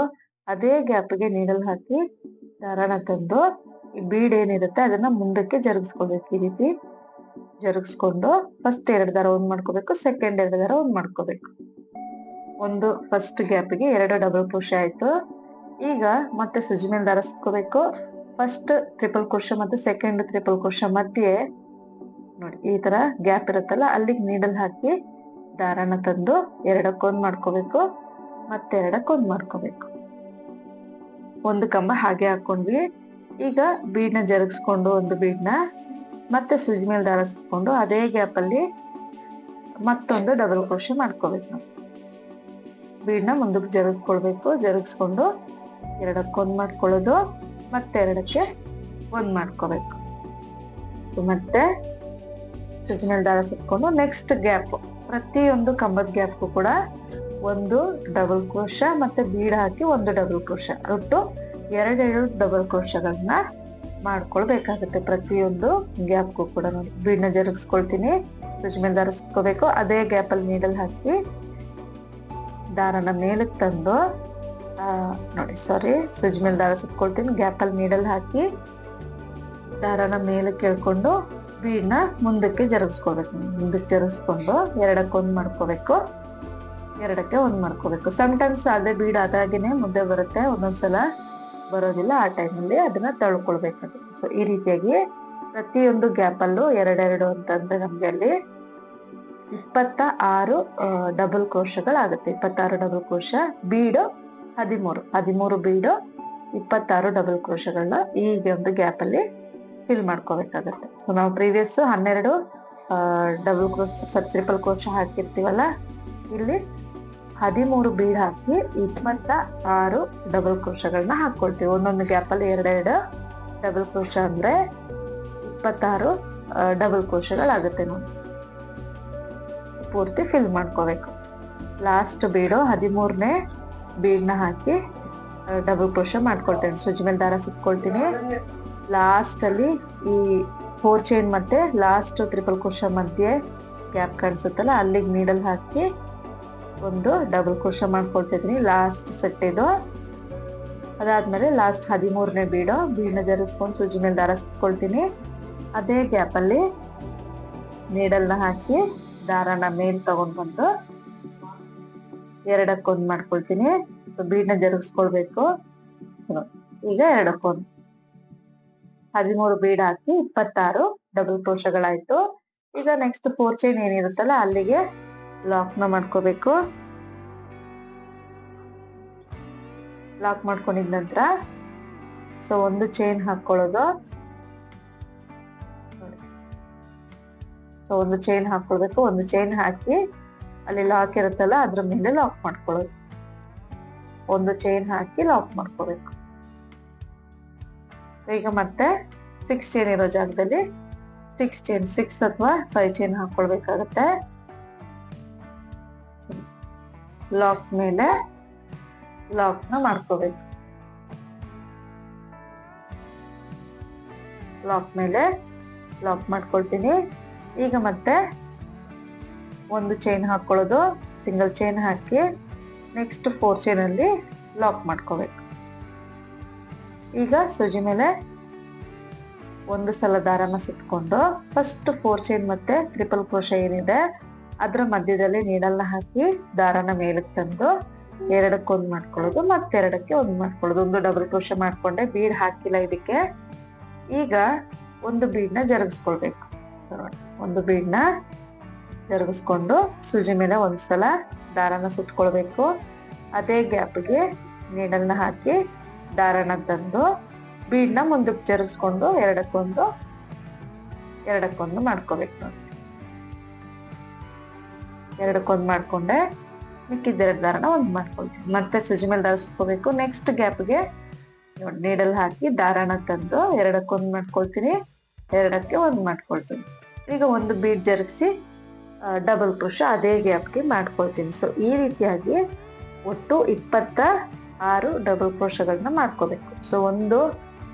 ಅದೇ ಗ್ಯಾಪ್ಗೆ ನೀಡಲ್ ಹಾಕಿ ದಾರನ ತಂದು ಈ ಬೀಡ್ ಏನಿರುತ್ತೆ ಅದನ್ನ ಮುಂದಕ್ಕೆ ಜರುಗಿಸ್ಕೊಳ್ಬೇಕು. ಈ ರೀತಿ ಜರುಗಿಸ್ಕೊಂಡು ಫಸ್ಟ್ 2 ದಾರ 1 ಮಾಡ್ಕೋಬೇಕು, ಸೆಕೆಂಡ್ 2 ದಾರ 1 ಮಾಡ್ಕೋಬೇಕು. ಒಂದು ಫಸ್ಟ್ ಗ್ಯಾಪ್ಗೆ 2 ಡಬಲ್ ಕ್ರೋಶ ಆಯ್ತು. ಈಗ ಮತ್ತೆ ಸೂಜಿ ಮೇಲೆ ದಾರ ಸುತ್ಕೋಬೇಕು. ಫಸ್ಟ್ ಟ್ರಿಪಲ್ ಕ್ರೋಶ ಮತ್ತೆ ಸೆಕೆಂಡ್ ಟ್ರಿಪಲ್ ಕ್ರೋಶ ಮಧ್ಯೆ ನೋಡಿ ಈ ತರ ಗ್ಯಾಪ್ ಇರುತ್ತಲ್ಲ ಅಲ್ಲಿಗೆ ನೀಡಲ್ ಹಾಕಿ ದಾರನ ತಂದು 2ಕ್ಕೆ 1 ಮಾಡ್ಕೋಬೇಕು, ಮತ್ತೆ 2ಕ್ಕೆ 1 ಮಾಡ್ಕೋಬೇಕು. ಒಂದು ಕಂಬ ಹಾಗೆ ಹಾಕೊಂಡ್ವಿ. ಈಗ ಬೀಡ್ನ ಜರುಗಿಸ್ಕೊಂಡು ಒಂದು ಬೀಡ್ನ ಮತ್ತೆ ಸೂಜಿ ಮೇಲೆ ದಾರ ಸುತ್ಕೊಂಡು ಅದೇ ಗ್ಯಾಪ್ ಅಲ್ಲಿ ಮತ್ತೊಂದು ಡಬಲ್ ಕ್ರೋಶ ಮಾಡ್ಕೋಬೇಕು. ನಾವು ಬೀಡ್ನ ಮುಂದಕ್ಕೆ ಜರುಗಿಸ್ಕೊಳ್ಬೇಕು. ಜರುಗಿಸ್ಕೊಂಡು 2ಕ್ಕೆ 1 ಮಾಡ್ಕೊಳ್ಳೋದು, ಮತ್ತೆ 2ಕ್ಕೆ 1 ಮಾಡ್ಕೋಬೇಕು. ಮತ್ತೆ ಸೂಜಿ ಮೇಲೆ ದಾರ ಸುತ್ಕೊಂಡು ನೆಕ್ಸ್ಟ್ ಗ್ಯಾಪ್ ಪ್ರತಿಯೊಂದು ಕಂಬದ ಗ್ಯಾಪ್ಗೂ ಕೂಡ ಒಂದು ಡಬಲ್ ಕ್ರೋಶ ಮತ್ತೆ ಬೀಡ್ ಹಾಕಿ ಒಂದು ಡಬಲ್ ಕ್ರೋಶ, ಒಟ್ಟು 2 ಡಬಲ್ ಕ್ರೋಶಗಳನ್ನ ಮಾಡ್ಕೊಳ್ಬೇಕಾಗುತ್ತೆ. ಪ್ರತಿಯೊಂದು ಗ್ಯಾಪ್ಗೂ ಕೂಡ ನೋಡಿ ಬೀಡ್ನ ಜರುಗಿಸ್ಕೊಳ್ತೀನಿ, ಸೂಜಿ ಮೇಲೆ ದಾರ ಸುತ್ಕೋಬೇಕು, ಅದೇ ಗ್ಯಾಪ್ ಅಲ್ಲಿ ನೀಡಲ್ ಹಾಕಿ ದಾರನ ಮೇಲಕ್ಕೆ ತಂದು ನೋಡಿ ಸೂಜಿ ಮೇಲೆ ದಾರ ಸುತ್ಕೊಳ್ತೀನಿ, ಗ್ಯಾಪ್ ಅಲ್ಲಿ ನೀಡಲ್ ಹಾಕಿ ದಾರನ ಮೇಲಕ್ಕೆ ಎಳ್ಕೊಂಡು ಬೀಡ್ನ ಮುಂದಕ್ಕೆ ಜರುಗಿಸ್ಕೊಳ್ಬೇಕು. ಮುಂದಕ್ಕೆ ಜರುಗಿಸ್ಕೊಂಡು 2ಕ್ಕೆ 1 ಮಾಡ್ಕೋಬೇಕು, 2ಕ್ಕೆ 1 ಮಾಡ್ಕೋಬೇಕು. ಟೈಮ್ಸ್ ಅದೇ ಬೀಡ್ ಆದಾಗೇನೆ ಮುಂದೆ ಬರುತ್ತೆ, ಒಂದೊಂದ್ಸಲ ಬರೋದಿಲ್ಲ. ಆ ಟೈಮಲ್ಲಿ ಅದನ್ನ ತಳ್ಕೊಳ್ಬೇಕಾಗುತ್ತೆ. ಸೊ ಈ ರೀತಿಯಾಗಿ ಪ್ರತಿಯೊಂದು ಗ್ಯಾಪ್ ಅಲ್ಲೂ 2 ಅಂತಂದ್ರೆ ನಮ್ಗೆ ಅಲ್ಲಿ 26 ಡಬಲ್ ಕ್ರೋಶಗಳಾಗುತ್ತೆ. 26 ಡಬಲ್ ಕ್ರೋಶ, ಬೀಡು 13 ಬೀಡು, 26 ಡಬಲ್ ಕ್ರೋಶಗಳನ್ನ ಈಗ ಒಂದು ಗ್ಯಾಪ್ ಅಲ್ಲಿ ಫಿಲ್ ಮಾಡ್ಕೋಬೇಕಾಗತ್ತೆ. ನಾವು previous 12 double crochet triple crochet ಹಾಕಿರ್ತೀವಲ್ಲ, ಇಲ್ಲಿ 13 ಬೀಡ್ ಹಾಕಿ 26 ಡಬಲ್ ಕ್ರೋಶಗಳನ್ನ ಹಾಕೊಳ್ತೀವಿ. ಒಂದೊಂದು ಗ್ಯಾಪ್ ಅಲ್ಲಿ 2 ಡಬಲ್ ಕ್ರೋಶ ಅಂದ್ರೆ 26 ಡಬಲ್ ಕ್ರೋಶಗಳಾಗುತ್ತೆ. ನೋಡಿ ಪೂರ್ತಿ ಫಿಲ್ ಮಾಡ್ಕೋಬೇಕು. ಲಾಸ್ಟ್ ಬೀಡು 13ನೇ ಬೀಡ್ನ ಹಾಕಿ ಡಬಲ್ ಕ್ರೋಶ ಮಾಡ್ಕೊಳ್ತೇನೆ. ಸೂಜಿ ಮೇಲೆ ದಾರ ಸುತ್ಕೊಳ್ತೀನಿ. ಲಾಸ್ಟ್ ಅಲ್ಲಿ ಈ 4 ಚೈನ್ ಮತ್ತೆ ಲಾಸ್ಟ್ ಟ್ರಿಪಲ್ ಕ್ರೋಶ ಮಧ್ಯೆ ಗ್ಯಾಪ್ ಕಾಣಿಸುತ್ತಲ್ಲ ಅಲ್ಲಿಗೆ ನೀಡಲ್ ಹಾಕಿ ಒಂದು ಡಬಲ್ ಕ್ರೋಶ ಮಾಡ್ಕೊಳ್ತಿದ್ದೀನಿ. ಲಾಸ್ಟ್ ಸೆಟ್ ಇದು ಅದಾದ್ಮೇಲೆ ಲಾಸ್ಟ್ 13ನೇ ಬೀಡನ್ನ ಜರುಗಿಸ್ಕೊಂಡು ಸೂಜಿ ಮೇಲೆ ದಾರ ಸುತ್ಕೊಳ್ತೀನಿ. ಅದೇ ಗ್ಯಾಪ್ ಅಲ್ಲಿ ನೀಡಲ್ನ ಹಾಕಿ ದಾರನ ಮೇಲ್ ತಗೊಂಡ್ ಬಂದು ಎರಡಕ್ಕೊಂದ್ ಮಾಡ್ಕೊಳ್ತೀನಿ. ಸೊ ಬೀಡನ್ನ ಜರುಗಿಸ್ಕೊಳ್ಬೇಕು. ಈಗ ಎರಡಕ್ಕೊಂದು 13 ಬೀಡ್ ಹಾಕಿ 26 ಡಬಲ್ ಕ್ರೋಶಗಳಾಯ್ತು. ಈಗ ನೆಕ್ಸ್ಟ್ 4 ಚೈನ್ ಏನಿರುತ್ತಲ್ಲ ಅಲ್ಲಿಗೆ ಲಾಕ್ ನ ಮಾಡ್ಕೋಬೇಕು. ಲಾಕ್ ಮಾಡ್ಕೊಂಡಿದ ನಂತರ ಸೊ ಒಂದು ಚೈನ್ ಹಾಕೊಳ್ಳೋದು. ಸೊ ಒಂದು ಚೈನ್ ಹಾಕೊಳ್ಬೇಕು. ಒಂದು ಚೈನ್ ಹಾಕಿ ಅಲ್ಲಿ ಲಾಕ್ ಇರುತ್ತಲ್ಲ ಅದ್ರ ಮೇಲೆ ಲಾಕ್ ಮಾಡ್ಕೊಳ್ಳೋದು. ಒಂದು ಚೈನ್ ಹಾಕಿ ಲಾಕ್ ಮಾಡ್ಕೋಬೇಕು. ಈಗ ಮತ್ತೆ 6 ಚೈನ್ ಇರೋ ಜಾಗದಲ್ಲಿ 6 ಅಥವಾ 5 ಚೈನ್ ಹಾಕೊಳ್ಬೇಕಾಗತ್ತೆ. ಲಾಕ್ ಮೇಲೆ ಲಾಕ್ ನ ಮಾಡ್ಕೋಬೇಕು. ಲಾಕ್ ಮೇಲೆ ಲಾಕ್ ಮಾಡ್ಕೊಳ್ತೀನಿ. ಈಗ ಮತ್ತೆ ಒಂದು ಚೈನ್ ಹಾಕೊಳ್ಳೋದು. ಸಿಂಗಲ್ ಚೈನ್ ಹಾಕಿ ನೆಕ್ಸ್ಟ್ 4 ಚೈನ್ ಅಲ್ಲಿ ಲಾಕ್ ಮಾಡ್ಕೋಬೇಕು. ಈಗ ಸೂಜಿ ಮೇಲೆ ಒಂದು ಸಲ ದಾರನ ಸುತ್ತಕೊಂಡು ಫಸ್ಟ್ 4 ಚೈನ್ ಮತ್ತೆ ಟ್ರಿಪಲ್ ಕ್ರೋಶ ಏನಿದೆ ಅದ್ರ ಮಧ್ಯದಲ್ಲಿ ನೀಡಲ್ನ ಹಾಕಿ ದಾರನ ಮೇಲಕ್ಕೆ ತಂದು ಎರಡಕ್ಕೊಂದು ಮಾಡ್ಕೊಳ್ಳೋದು. ಮತ್ತೆ ಎರಡಕ್ಕೆ ಒಂದು ಮಾಡ್ಕೊಳ್ಳೋದು. ಒಂದು ಡಬಲ್ ಕ್ರೋಶ ಮಾಡ್ಕೊಂಡೆ. ಬೀಡ್ ಹಾಕಿಲ್ಲ ಇದಕ್ಕೆ. ಈಗ ಒಂದು ಬೀಡ್ನ ಜರುಗಿಸ್ಕೊಳ್ಬೇಕು. ಸೊ ಒಂದು ಬೀಡ್ನ ಜರುಗಿಸ್ಕೊಂಡು ಸೂಜಿ ಮೇಲೆ ಒಂದ್ಸಲ ದಾರನ ಸುತ್ಕೊಳ್ಬೇಕು. ಅದೇ ಗ್ಯಾಪ್ಗೆ ನೀಡಲ್ನ ಹಾಕಿ ದಾರನ ತಂದು ಬೀಡ್ನ ಮುಂದಕ್ಕೆ ಜರುಗಿಸ್ಕೊಂಡು ಎರಡಕ್ಕೊಂದು ಮಾಡ್ಕೋಬೇಕು. ಎರಡಕ್ಕೊಂದು ಮಾಡ್ಕೊಂಡೆ ಮಿಕ್ಕಿದ್ದೆರಡು ದಾರನ ಒಂದು ಮಾಡ್ಕೊಳ್ತೀನಿ. ಮತ್ತೆ ಸೂಜಿ ಮೇಲೆ ದಾರ ಸುತ್ಕೋಬೇಕು. ನೆಕ್ಸ್ಟ್ ಗ್ಯಾಪ್ಗೆ ನೀಡಲ್ ಹಾಕಿ ದಾರನ ತಂದು ಎರಡಕ್ಕೊಂದು ಮಾಡ್ಕೊಳ್ತೀನಿ. ಎರಡಕ್ಕೆ ಒಂದು ಮಾಡ್ಕೊಳ್ತೀನಿ. ಈಗ ಒಂದು ಬೀಡ್ ಜರುಗಿಸಿ ಡಬಲ್ ಕ್ರೋಶ ಅದೇ ಗ್ಯಾಪ್ಗೆ ಮಾಡ್ಕೊಳ್ತೀನಿ. ಸೊ ಈ ರೀತಿಯಾಗಿ ಒಟ್ಟು 26 ಡಬಲ್ ಕ್ರೋಶಗಳನ್ನ ಮಾಡ್ಕೋಬೇಕು. ಸೊ ಒಂದು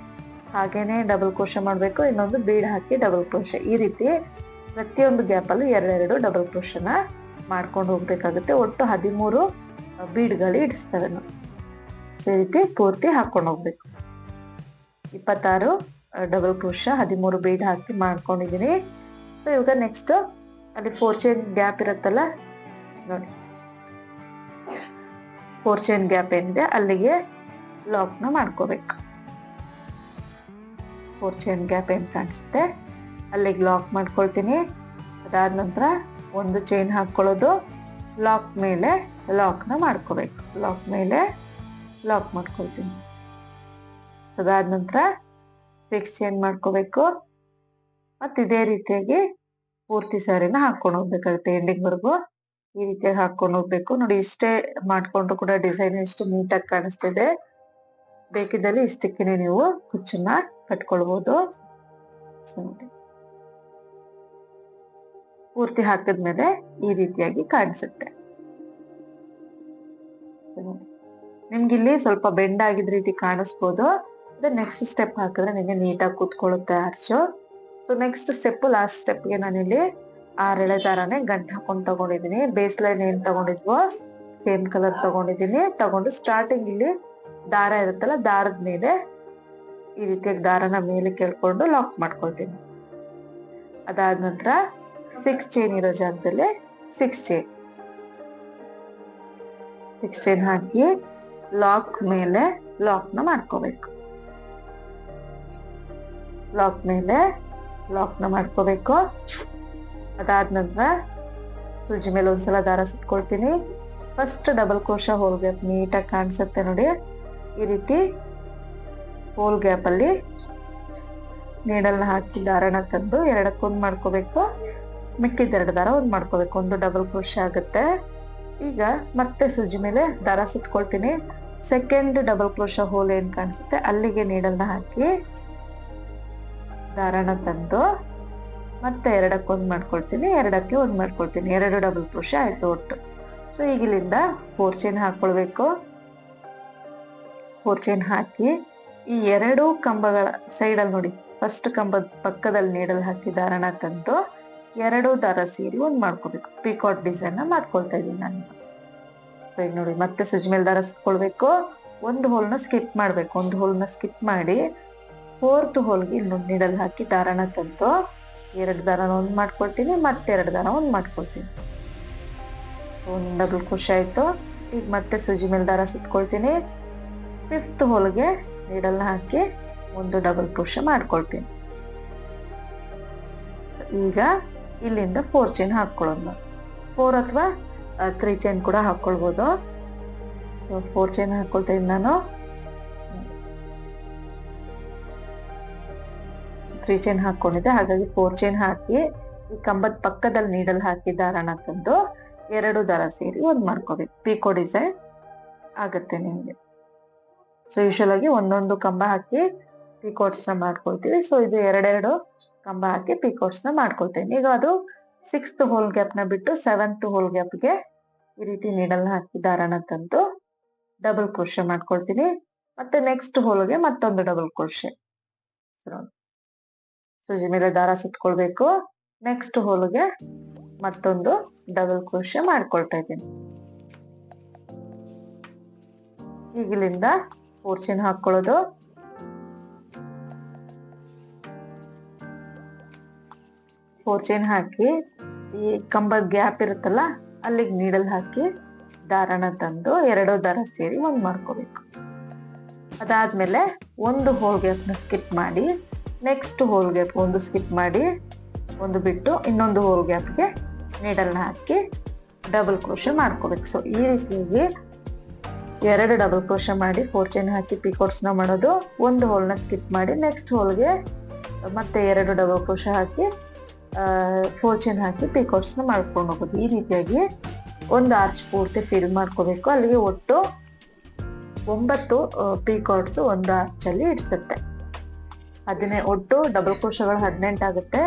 ಹಾಗೇನೆ ಡಬಲ್ ಕ್ರೋಶ ಮಾಡಬೇಕು. ಇನ್ನೊಂದು ಬೀಡ್ ಹಾಕಿ ಡಬಲ್ ಕ್ರೋಶ. ಈ ರೀತಿ ಪ್ರತಿಯೊಂದು ಗ್ಯಾಪ್ ಅಲ್ಲಿ ಎರಡೆರಡು ಡಬಲ್ ಕ್ರೋಶನ ಮಾಡ್ಕೊಂಡು ಹೋಗ್ಬೇಕಾಗುತ್ತೆ. ಒಟ್ಟು 13 ಬೀಡ್ಗಳು ಇಡಿಸ್ತವೆ ನಾವು. ಸೊ ಈ ರೀತಿ ಪೂರ್ತಿ ಹಾಕೊಂಡು ಹೋಗ್ಬೇಕು. 26 ಡಬಲ್ ಕ್ರೋಶ 13 ಬೀಡ್ ಹಾಕಿ ಮಾಡ್ಕೊಂಡಿದೀನಿ. ಸೊ ಇವಾಗ ನೆಕ್ಸ್ಟ್ ಅಲ್ಲಿ 4 ಚೈನ್ ಗ್ಯಾಪ್ ಇರುತ್ತಲ್ಲ ನೋಡಿ, 4 ಚೈನ್ ಗ್ಯಾಪ್ ಏನಿದೆ ಅಲ್ಲಿಗೆ ಲಾಕ್ ನ ಮಾಡ್ಕೋಬೇಕು. 4 ಚೈನ್ ಗ್ಯಾಪ್ ಏನ್ ಕಾಣಿಸುತ್ತೆ ಅಲ್ಲಿಗೆ ಲಾಕ್ ಮಾಡ್ಕೊಳ್ತೀನಿ. ಅದಾದ ನಂತರ ಒಂದು ಚೈನ್ ಹಾಕೊಳ್ಳೋದು. ಲಾಕ್ ಮೇಲೆ ಲಾಕ್ ನ ಮಾಡ್ಕೋಬೇಕು. ಲಾಕ್ ಮೇಲೆ ಲಾಕ್ ಮಾಡ್ಕೊಳ್ತೀನಿ. ಸೊ ಅದಾದ ನಂತರ 6 ಚೈನ್ ಮಾಡ್ಕೋಬೇಕು. ಮತ್ತೆ ಇದೇ ರೀತಿಯಾಗಿ ಪೂರ್ತಿ ಸಾರಿನ ಹಾಕೊಂಡು ಹೋಗ್ಬೇಕಾಗುತ್ತೆ ಎಂಡಿಂಗ್ ವರ್ಗು. ಈ ರೀತಿಯಾಗಿ ಹಾಕೊಂಡು ಹೋಗ್ಬೇಕು. ನೋಡಿ ಇಷ್ಟೇ ಮಾಡ್ಕೊಂಡ್ರು ಕೂಡ ಡಿಸೈನ್ ಎಷ್ಟು ನೀಟಾಗಿ ಕಾಣಿಸ್ತಿದೆ. ಬೇಕಿದ್ದಲ್ಲಿ ಇಷ್ಟಕ್ಕೆ ನೀವು ಕುಚ್ಚನ್ನ ಕಟ್ಕೊಳ್ಬಹುದು. ಪೂರ್ತಿ ಹಾಕಿದ್ಮೇಲೆ ಈ ರೀತಿಯಾಗಿ ಕಾಣಿಸುತ್ತೆ. ನಿಮ್ಗಿಲ್ಲಿ ಸ್ವಲ್ಪ ಬೆಂಡ್ ಆಗಿದ ರೀತಿ ಕಾಣಿಸ್ಬೋದು. ನೆಕ್ಸ್ಟ್ ಸ್ಟೆಪ್ ಹಾಕಿದ್ರೆ ನಿಮಗೆ ನೀಟಾಗಿ ಕೂತ್ಕೊಳ್ಳುತ್ತೆ arch. So next step last ಸ್ಟೆಪ್ಗೆ ನಾನಿಲ್ಲಿ 6 ಎಳೆ ದಾರನೇ ಗಂಟು ಹಾಕೊಂಡು ತಗೊಂಡಿದ್ದೀನಿ. ಬೇಸ್ ಲೈನ್ ಏನ್ ತಗೊಂಡಿದ್ವೋ ಸೇಮ್ ಕಲರ್ ತಗೊಂಡಿದ್ದೀನಿ. ತಗೊಂಡು ಸ್ಟಾರ್ಟಿಂಗ್ ಇಲ್ಲಿ ದಾರ ಇರುತ್ತಲ್ಲ ದಾರದ ಮೇಲೆ ಈ ರೀತಿಯಾಗಿ ದಾರನ ಮೇಲೆ ಕೇಳ್ಕೊಂಡು ಲಾಕ್ ಮಾಡ್ಕೊಳ್ತೀನಿ. ಅದಾದ ನಂತರ 6 ಚೈನ್ ಇರೋ ಜಾಗದಲ್ಲಿ 6 ಚೈನ್ ಹಾಕಿ ಲಾಕ್ ಮೇಲೆ ಲಾಕ್ ನ ಮಾಡ್ಕೋಬೇಕು. ಲಾಕ್ ಮೇಲೆ ಲಾಕ್ ನ ಮಾಡ್ಕೋಬೇಕು. ಅದಾದ ನಂತರ ಸೂಜಿ ಮೇಲೆ ಒಂದ್ಸಲ ದಾರ ಸುತ್ಕೊಳ್ತೀನಿ. First double crochet hole gap ನೀಟಾಗಿ ಕಾಣಿಸುತ್ತೆ ನೋಡಿ. ಈ ರೀತಿ ಹೋಲ್ ಗ್ಯಾಪ್ ಅಲ್ಲಿ ನೀಡಲ್ನ ಹಾಕಿ ದಾರನ ತಂದು ಎರಡಕ್ಕೊಂದು ಮಾಡ್ಕೋಬೇಕು. ಮಿಕ್ಕಿದ್ದೆರಡು ದಾರ ಒಂದು ಮಾಡ್ಕೋಬೇಕು. ಒಂದು ಡಬಲ್ ಕ್ರೋಶ ಆಗುತ್ತೆ. ಈಗ ಮತ್ತೆ ಸೂಜಿ ಮೇಲೆ ದಾರ ಸುತ್ಕೊಳ್ತೀನಿ. ಸೆಕೆಂಡ್ ಡಬಲ್ ಕ್ರೋಶ ಹೋಲ್ ಏನ್ ಕಾಣಿಸುತ್ತೆ ಅಲ್ಲಿಗೆ ನೀಡಲ್ನ ಹಾಕಿ ದಾರನ ತಂದು ಮತ್ತೆ ಎರಡಕ್ಕೊಂದು ಮಾಡ್ಕೊಳ್ತೀನಿ. ಎರಡಕ್ಕೆ ಒಂದು ಮಾಡ್ಕೊಳ್ತೀನಿ. 2 ಡಬಲ್ ಕ್ರೋಶ ಆಯ್ತು ಒಟ್ಟು. ಸೊ ಈಗ ಇಲ್ಲಿಂದ 4 ಚೈನ್ ಹಾಕೊಳ್ಬೇಕು. 4 ಚೈನ್ ಹಾಕಿ ಈ 2 ಕಂಬಗಳ ಸೈಡ್ ಅಲ್ಲಿ ನೋಡಿ, ಫಸ್ಟ್ ಕಂಬದ ಪಕ್ಕದಲ್ಲಿ ನೀಡಲ್ ಹಾಕಿ ದಾರನ ತಂದು 2 ದಾರ ಸೇರಿ ಒಂದು ಮಾಡ್ಕೋಬೇಕು. ಪಿಕಾಟ್ ಡಿಸೈನ್ ನ ಮಾಡ್ಕೊಳ್ತಾ ಇದ್ದೀನಿ ನಾನು. ಸೊ ಈಗ ನೋಡಿ ಮತ್ತೆ ಸೂಜಿ ಮೇಲೆ ದಾರ ಸುತ್ಕೊಳ್ಬೇಕು. ಒಂದು ಹೋಲ್ನ ಸ್ಕಿಪ್ ಮಾಡ್ಬೇಕು. ಒಂದು ಹೋಲ್ನ ಸ್ಕಿಪ್ ಮಾಡಿ 4th ಹೋಲ್ಗೆ ಇನ್ನೊಂದು ನೀಡಲ್ ಹಾಕಿ ದಾರನ ತಂದು 2 ದಾರನ ಒಂದ್ ಮಾಡ್ಕೊಳ್ತೀನಿ, ಮತ್ತೆ 2 ದಾರ ಒಂದ್ ಮಾಡ್ಕೊಳ್ತೀನಿ. ಒಂದು ಡಬಲ್ ಕ್ರೋಶೆ ಆಯ್ತು. ಈಗ ಮತ್ತೆ ಸೂಜಿ ಮೇಲೆ ದಾರ ಸುತ್ಕೊಳ್ತೀನಿ. 5th ಹೋಲ್ಗೆ ನೀಡಲ್ನ ಹಾಕಿ ಒಂದು ಡಬಲ್ ಕ್ರೋಶೆ ಮಾಡ್ಕೊಳ್ತೀನಿ. ಈಗ ಇಲ್ಲಿಂದ 4 ಚೈನ್ ಹಾಕೊಳ್ಳೋದು. 4 ಅಥವಾ 3 ಚೈನ್ ಕೂಡ ಹಾಕೊಳ್ಬೋದು. ಸೊ 4 ಚೈನ್ ಹಾಕೊಳ್ತಾ ಇದ್ದೀನಿ ನಾನು. 3 ಚೈನ್ ಹಾಕೊಂಡಿದ್ದೆ, ಹಾಗಾಗಿ 4 ಚೈನ್ ಹಾಕಿ ಈ ಕಂಬದ ಪಕ್ಕದಲ್ಲಿ ನೀಡಲ್ ಹಾಕಿ ದಾರನ ತಂದು 2 ದಾರ ಸೇರಿ ಒಂದ್ ಮಾಡ್ಕೋಬೇಕು. ಪಿಕೋ ಡಿಸೈನ್ ಆಗುತ್ತೆ ನಿಮ್ಗೆ. ಸೊ ಯೂಶಲ್ ಆಗಿ ಒಂದೊಂದು ಕಂಬ ಹಾಕಿ ಪಿಕೋಟ್ಸ್ ನ ಮಾಡ್ಕೊಳ್ತೀವಿ. ಸೊ ಇದು 2 ಕಂಬ ಹಾಕಿ ಪಿಕೋಟ್ಸ್ ನ ಮಾಡ್ಕೊಳ್ತೇನೆ. ಈಗ ಅದು 6th ಹೋಲ್ ಗ್ಯಾಪ್ ನ ಬಿಟ್ಟು 7th ಹೋಲ್ ಗ್ಯಾಪ್ಗೆ ಈ ರೀತಿ ನೀಡಲ್ ಹಾಕಿ ದಾರನ ತಂದು ಡಬಲ್ ಕ್ರೋಶೆ ಮಾಡ್ಕೊಳ್ತೀನಿ. ಮತ್ತೆ ನೆಕ್ಸ್ಟ್ ಹೋಲ್ಗೆ ಮತ್ತೊಂದು ಡಬಲ್ ಕ್ರೋಶೆ. ಸೂಜಿ ಮೇಲೆ ದಾರ ಸುತ್ಕೊಳ್ಬೇಕು. ನೆಕ್ಸ್ಟ್ ಹೋಲ್ಗೆ ಮತ್ತೊಂದು ಡಬಲ್ ಕ್ರೋಶೆ ಮಾಡ್ಕೊಳ್ತಾ ಇದ್ದೀನಿ. ಈಗ ಇಲ್ಲಿಂದ 4 ಚೈನ್ ಹಾಕೊಳ್ಳೋದು. ಫೋರ್ ಚೈನ್ ಹಾಕಿ ಈ ಕಂಬದ ಗ್ಯಾಪ್ ಇರುತ್ತಲ್ಲ ಅಲ್ಲಿಗೆ ನೀಡಲ್ ಹಾಕಿ ದಾರನ ತಂದು 2 ದಾರ ಸೇರಿ ಒಂದ್ ಮಾಡ್ಕೋಬೇಕು. ಅದಾದ್ಮೇಲೆ ಒಂದು ಹೋಲ್ ಗ್ಯಾಪ್ ನ ಸ್ಕಿಪ್ ಮಾಡಿ ನೆಕ್ಸ್ಟ್ ಹೋಲ್ ಗ್ಯಾಪ್ ಒಂದು ಸ್ಕಿಪ್ ಮಾಡಿ ಒಂದು ಬಿಟ್ಟು ಇನ್ನೊಂದು ಹೋಲ್ ಗ್ಯಾಪ್ಗೆ ನೀಡಲ್ನ ಹಾಕಿ ಡಬಲ್ ಕ್ರೋಶೆ ಮಾಡ್ಕೋಬೇಕು. ಸೊ ಈ ರೀತಿಯಾಗಿ 2 ಡಬಲ್ ಕ್ರೋಶೆ ಮಾಡಿ 4 ಚೈನ್ ಹಾಕಿ ಪಿಕೋಟ್ಸ್ ನ ಮಾಡೋದು. ಒಂದು ಹೋಲ್ ನ ಸ್ಕಿಪ್ ಮಾಡಿ ನೆಕ್ಸ್ಟ್ ಹೋಲ್ಗೆ ಮತ್ತೆ 2 ಡಬಲ್ ಕ್ರೋಶೆ ಹಾಕಿ 4 ಚೈನ್ ಹಾಕಿ ಪಿಕೋಟ್ಸ್ ನ ಮಾಡ್ಕೊಂಡು ಹೋಗೋದು. ಈ ರೀತಿಯಾಗಿ ಒಂದು ಆರ್ಚ್ ಪೂರ್ತಿ ಫಿಲ್ ಮಾಡ್ಕೋಬೇಕು. ಅಲ್ಲಿಗೆ ಒಟ್ಟು 9 ಪಿಕೋಟ್ಸ್ ಒಂದು ಆರ್ಚ್ ಅಲ್ಲಿ ಇಡ್ಸುತ್ತೆ. ಒಟ್ಟು ಡಬಲ್ ಕ್ರೋಶೆಗಳು 18 ಆಗುತ್ತೆ,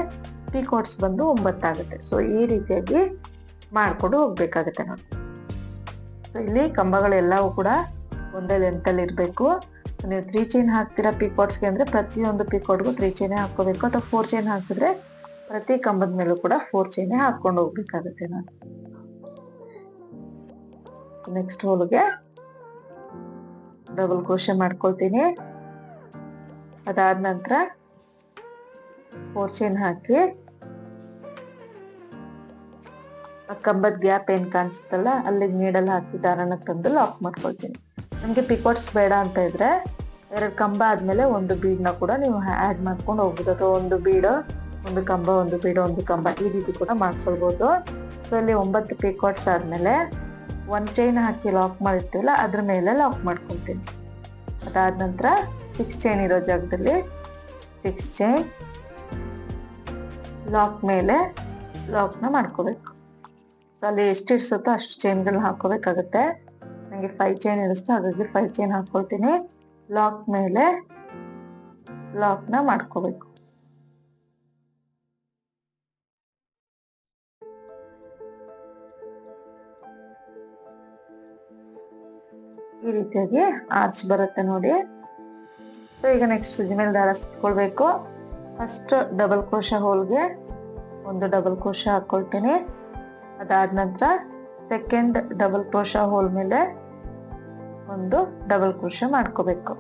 ಪಿಕೋಟ್ಸ್ ಬಂದು 9 ಆಗುತ್ತೆ. ಸೊ ಈ ರೀತಿಯಾಗಿ ಮಾಡ್ಕೊಂಡು ಹೋಗ್ಬೇಕಾಗತ್ತೆ ನೋಡಿ. ಇಲ್ಲಿ ಕಂಬಗಳೆಲ್ಲವೂ ಕೂಡ ಒಂದೇ ಲೆಂತ್ ಅಲ್ಲಿ ಇರ್ಬೇಕು. ನೀವು 3 ಚೈನ್ ಹಾಕ್ತೀರಾ ಪಿಕೋಟ್ಸ್ಗೆ ಅಂದ್ರೆ ಪ್ರತಿಯೊಂದು ಪಿಕೋಟ್ಗೂ 3 ಚೈನ್ ಹಾಕೋಬೇಕು. ಅಥವಾ 4 ಚೈನ್ ಹಾಕಿದ್ರೆ ಪ್ರತಿ ಕಂಬದ ಮೇಲೂ ಕೂಡ 4 ಚೈನ್ ಹಾಕೊಂಡು ಹೋಗ್ಬೇಕಾಗುತ್ತೆ ನಾನು. ನೆಕ್ಸ್ಟ್ ಹೋಲ್ಗೆ ಡಬಲ್ ಕ್ರೋಶೆ ಮಾಡ್ಕೊಳ್ತೀನಿ. ಅದಾದ ನಂತರ 4 ಚೈನ್ ಹಾಕಿ ಕಂಬದ ಗ್ಯಾಪ್ ಏನ್ ಕಾಣಿಸುತ್ತಲ್ಲ ಅಲ್ಲಿಗೆ ನೀಡಲ್ ಹಾಕಿ ದಾರನ ತಂದು ಲಾಕ್ ಮಾಡ್ಕೊಳ್ತೀನಿ. ನಮ್ಗೆ ಪಿಕೋಟ್ಸ್ ಬೇಡ ಅಂತ ಇದ್ರೆ 2 ಕಂಬ ಆದ್ಮೇಲೆ ಒಂದು ಬೀಡ್ನ ಕೂಡ ನೀವು ಆಡ್ ಮಾಡ್ಕೊಂಡು ಹೋಗ್ಬೋದು. ಅಥವಾ ಒಂದು ಬೀಡ್ ಒಂದು ಕಂಬ ಒಂದು ಬೀಡ್ ಒಂದು ಕಂಬ ಈ ರೀತಿ ಕೂಡ ಮಾಡ್ಕೊಳ್ಬೋದು. ಸೊ ಇಲ್ಲಿ 9 ಪಿಕೋಟ್ಸ್ ಆದ್ಮೇಲೆ 1 ಚೈನ್ ಹಾಕಿ ಲಾಕ್ ಮಾಡಿರ್ತೀವಲ್ಲ ಅದ್ರ ಮೇಲೆ ಲಾಕ್ ಮಾಡ್ಕೊಳ್ತೀನಿ. ಅದಾದ ನಂತರ 6 ಚೈನ್ ಇರೋ ಜಾಗದಲ್ಲಿ 6 ಚೈನ್ ಲಾಕ್ ಮೇಲೆ ಲಾಕ್ ನ ಮಾಡ್ಕೋಬೇಕು. ಸೊ ಅಲ್ಲಿ ಎಷ್ಟು ಇಡ್ಸುತ್ತೋ ಅಷ್ಟು ಚೈನ್ಗಳನ್ನ ಹಾಕೋಬೇಕಾಗತ್ತೆ. ನಂಗೆ 5 ಚೈನ್ ಇಡಿಸ್ತು, ಹಾಗಾಗಿ 5 ಚೈನ್ ಹಾಕೊಳ್ತೀನಿ. ಲಾಕ್ ಮೇಲೆ ಲಾಕ್ ನ ಮಾಡ್ಕೋಬೇಕು. ಈ ರೀತಿಯಾಗಿ ಆರ್ಚ್ ಬರುತ್ತೆ ನೋಡಿ. ಸೊ ಈಗ ನೆಕ್ಸ್ಟ್ ಸೂಜಿ ಮೇಲೆ ದಾರ ಸುತ್ಕೊಳ್ಬೇಕು. ಫಸ್ಟ್ ಡಬಲ್ ಕ್ರೋಶೆ ಹೋಲ್ಗೆ ಒಂದು ಡಬಲ್ ಕ್ರೋಶೆ ಹಾಕೊಳ್ತೀನಿ. ಅದಾದ ನಂತರ ಸೆಕೆಂಡ್ ಡಬಲ್ ಕ್ರೋಶೆ ಹೋಲ್ ಮೇಲೆ ಒಂದು ಡಬಲ್ ಕ್ರೋಶೆ ಮಾಡ್ಕೋಬೇಕು.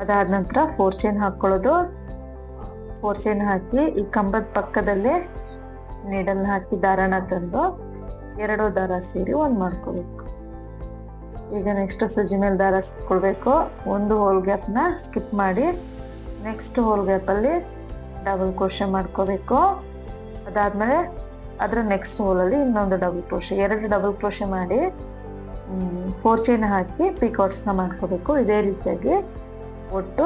ಅದಾದ ನಂತರ 4 ಚೈನ್ ಹಾಕೊಳ್ಳೋದು. 4 ಚೈನ್ ಹಾಕಿ ಈ ಕಂಬದ ಪಕ್ಕದಲ್ಲಿ ನೀಡಲ್ ಹಾಕಿ ದಾರನ ತಂದು 2 ದಾರ ಸೇರಿ ಒಂದ್ ಮಾಡ್ಕೋಬೇಕು. ಈಗ ನೆಕ್ಸ್ಟ್ ಸೂಜಿ ಮೇಲೆ ದಾರ ಸುತ್ಕೊಳ್ಬೇಕು. ಒಂದು ಹೋಲ್ ಗ್ಯಾಪ್ ನ ಸ್ಕಿಪ್ ಮಾಡಿ ನೆಕ್ಸ್ಟ್ ಹೋಲ್ ಗ್ಯಾಪ್ ಅಲ್ಲಿ ಡಬಲ್ ಕ್ರೋಶೆ ಮಾಡ್ಕೋಬೇಕು. ಅದಾದ್ಮೇಲೆ ಅದ್ರ ನೆಕ್ಸ್ಟ್ ಹೋಲ್ ಅಲ್ಲಿ ಇನ್ನೊಂದು ಡಬಲ್ ಕ್ರೋಶೆ, 2 ಡಬಲ್ ಕ್ರೋಶೆ ಮಾಡಿ 4 ಚೈನ್ ಹಾಕಿ ಪಿಕೋಟ್ಸ್ ನ ಮಾಡ್ಕೋಬೇಕು. ಇದೇ ರೀತಿಯಾಗಿ ಒಟ್ಟು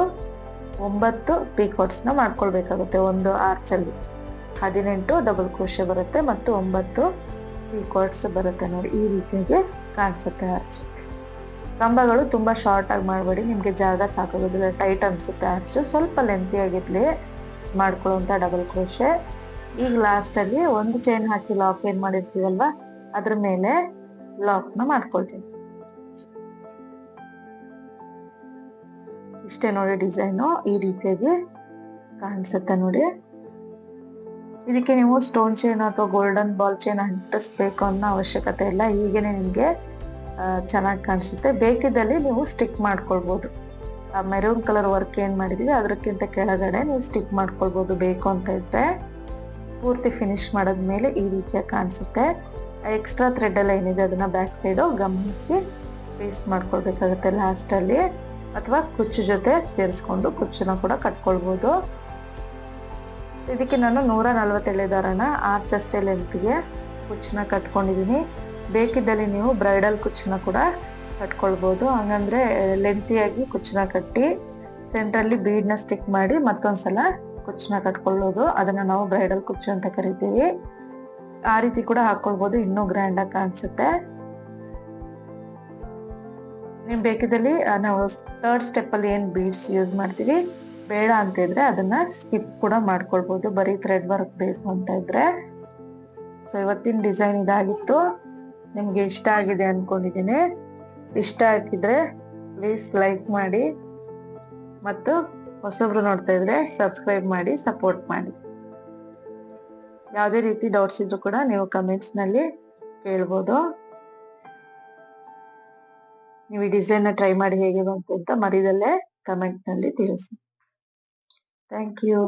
9 ಪಿಕೋಟ್ಸ್ ನ ಮಾಡ್ಕೊಳ್ಬೇಕಾಗುತ್ತೆ. ಒಂದು ಆರ್ಚ್ ಅಲ್ಲಿ 18 ಡಬಲ್ ಕ್ರೋಶೆ ಬರುತ್ತೆ ಮತ್ತು 9 ಪಿಕೋಟ್ಸ್ ಬರುತ್ತೆ ನೋಡಿ. ಈ ರೀತಿಯಾಗಿ ಕಾಣಿಸುತ್ತೆ ಆರ್ಚ್. ಕಂಬಗಳು ತುಂಬಾ ಶಾರ್ಟ್ ಆಗಿ ಮಾಡಬೇಡಿ, ನಿಮ್ಗೆ ಜಾಗ ಸಾಕಾಗೋದಿಲ್ಲ, ಟೈಟ್ ಅನ್ಸುತ್ತೆ ಆರ್ಚ್. ಸ್ವಲ್ಪ ಲೆಂತಿ ಆಗಿರ್ಲಿ ಮಾಡ್ಕೊಳ್ಳುವಂತ ಡಬಲ್ ಕ್ರೋಶೆ. ಈಗ ಲಾಸ್ಟ್ ಅಲ್ಲಿ ಒಂದು ಚೈನ್ ಹಾಕಿ ಲಾಕ್ ಏನ್ ಮಾಡಿರ್ತೀವಲ್ವಾ ಅದ್ರ ಮೇಲೆ ಲಾಕ್ ನ ಮಾಡ್ಕೊಳ್ತೀನಿ. ಇಷ್ಟೇ ನೋಡಿ ಡಿಸೈನು. ಈ ರೀತಿಯಾಗಿ ಕಾಣಿಸುತ್ತೆ ನೋಡಿ. ಇದಕ್ಕೆ ನೀವು ಸ್ಟೋನ್ ಚೈನ್ ಅಥವಾ ಗೋಲ್ಡನ್ ಬಾಲ್ ಚೈನ್ ಅಂಟಿಸ್ಬೇಕು ಅನ್ನೋ ಅವಶ್ಯಕತೆ ಇಲ್ಲ. ಹೀಗೇನೆ ನಿಮ್ಗೆ ಚೆನ್ನಾಗಿ ಕಾಣಿಸುತ್ತೆ. ಬೇಕಿದ್ದಲ್ಲಿ ನೀವು ಸ್ಟಿಕ್ ಮಾಡ್ಕೊಳ್ಬಹುದು. ಆ ಮೆರೂನ್ ಕಲರ್ ವರ್ಕ್ ಏನ್ ಮಾಡಿದೀವಿ ಅದಕ್ಕಿಂತ ಕೆಳಗಡೆ ನೀವು ಸ್ಟಿಕ್ ಮಾಡ್ಕೊಳ್ಬಹುದು ಬೇಕು ಅಂತ ಇದ್ರೆ. ಪೂರ್ತಿ ಫಿನಿಶ್ ಮಾಡಾದ್ಮೇಲೆ ಈ ರೀತಿಯಾಗಿ ಕಾಣಿಸುತ್ತೆ. ಎಕ್ಸ್ಟ್ರಾ ಥ್ರೆಡ್ ಎಲ್ಲ ಏನಿದೆ ಅದನ್ನ ಬ್ಯಾಕ್ ಸೈಡ್ ಗಮನಿಸಿ ಪೇಸ್ಟ್ ಮಾಡ್ಕೊಳ್ಬೇಕಾಗುತ್ತೆ ಲಾಸ್ಟ್ ಅಲ್ಲಿ, ಅಥವಾ ಕುಚ್ಚು ಜೊತೆ ಸೇರಿಸ್ಕೊಂಡು ಕುಚ್ಚನ್ನ ಕೂಡ ಕಟ್ಕೊಳ್ಬಹುದು. ಇದಕ್ಕೆ ನಾನು 147 ದಾರನ ಆರ್ಚ್ ಲೆಂತ್ಗೆ ಕುಚ್ಚನ್ನ ಕಟ್ಕೊಂಡಿದೀನಿ. ಬೇಕಿದ್ದಲ್ಲಿ ನೀವು ಬ್ರೈಡಲ್ ಕುಚ್ಚನ್ನ ಕೂಡ ಕಟ್ಕೊಳ್ಬಹುದು. ಹಂಗಂದ್ರೆ ಲೆಂತಿಯಾಗಿ ಕುಚ್ಚನ್ನ ಕಟ್ಟಿ ಸೆಂಟ್ರಲ್ಲಿ ಬೀಡ್ನ ಸ್ಟಿಕ್ ಮಾಡಿ ಮತ್ತೊಂದ್ಸಲ ಕುಚ್ಚನ್ನ ಕಟ್ಕೊಳ್ಳೋದು, ಅದನ್ನ ನಾವು ಬ್ರೈಡಲ್ ಕುಚ್ಚು ಅಂತ ಕರಿತೀವಿ. ಆ ರೀತಿ ಕೂಡ ಹಾಕೊಳ್ಬಹುದು, ಇನ್ನೂ ಗ್ರ್ಯಾಂಡ್ ಆಗಿ ಕಾಣಿಸುತ್ತೆ. ನಿಮ್ ಬೇಕಿದ್ದಲ್ಲಿ ನಾವು ಥರ್ಡ್ ಸ್ಟೆಪ್ ಅಲ್ಲಿ ಏನ್ ಬೀಡ್ಸ್ ಯೂಸ್ ಮಾಡ್ತೀವಿ ಬೇಡ ಅಂತ ಇದ್ರೆ ಅದನ್ನ ಸ್ಕಿಪ್ ಕೂಡ ಮಾಡ್ಕೊಳ್ಬಹುದು, ಬರೀ ಥ್ರೆಡ್ ವರ್ಕ್ ಬೇಕು ಅಂತ ಇದ್ರೆ. ಸೊ ಇವತ್ತಿನ ಡಿಸೈನ್ ಇದಾಗಿತ್ತು. ನಿಮ್ಗೆ ಇಷ್ಟ ಆಗಿದೆ ಅನ್ಕೊಂಡಿದ್ದೀನಿ. ಇಷ್ಟ ಆಗಿದ್ರೆ ಪ್ಲೀಸ್ ಲೈಕ್ ಮಾಡಿ ಮತ್ತು ಹೊಸಬ್ರು ನೋಡ್ತಾ ಇದ್ರೆ ಸಬ್ಸ್ಕ್ರೈಬ್ ಮಾಡಿ ಸಪೋರ್ಟ್ ಮಾಡಿ. ಯಾವುದೇ ರೀತಿ ಡೌಟ್ಸ್ ಇದ್ರು ಕೂಡ ನೀವು ಕಮೆಂಟ್ಸ್ ನಲ್ಲಿ ಕೇಳ್ಬೋದು. ನೀವು ಈ ಡಿಸೈನ್ ಟ್ರೈ ಮಾಡಿ ಹೇಗೆ ಬಂತು ಅಂತ ಮರಿದಲ್ಲೇ ಕಮೆಂಟ್ ನಲ್ಲಿ ತಿಳಿಸಿ. Thank you.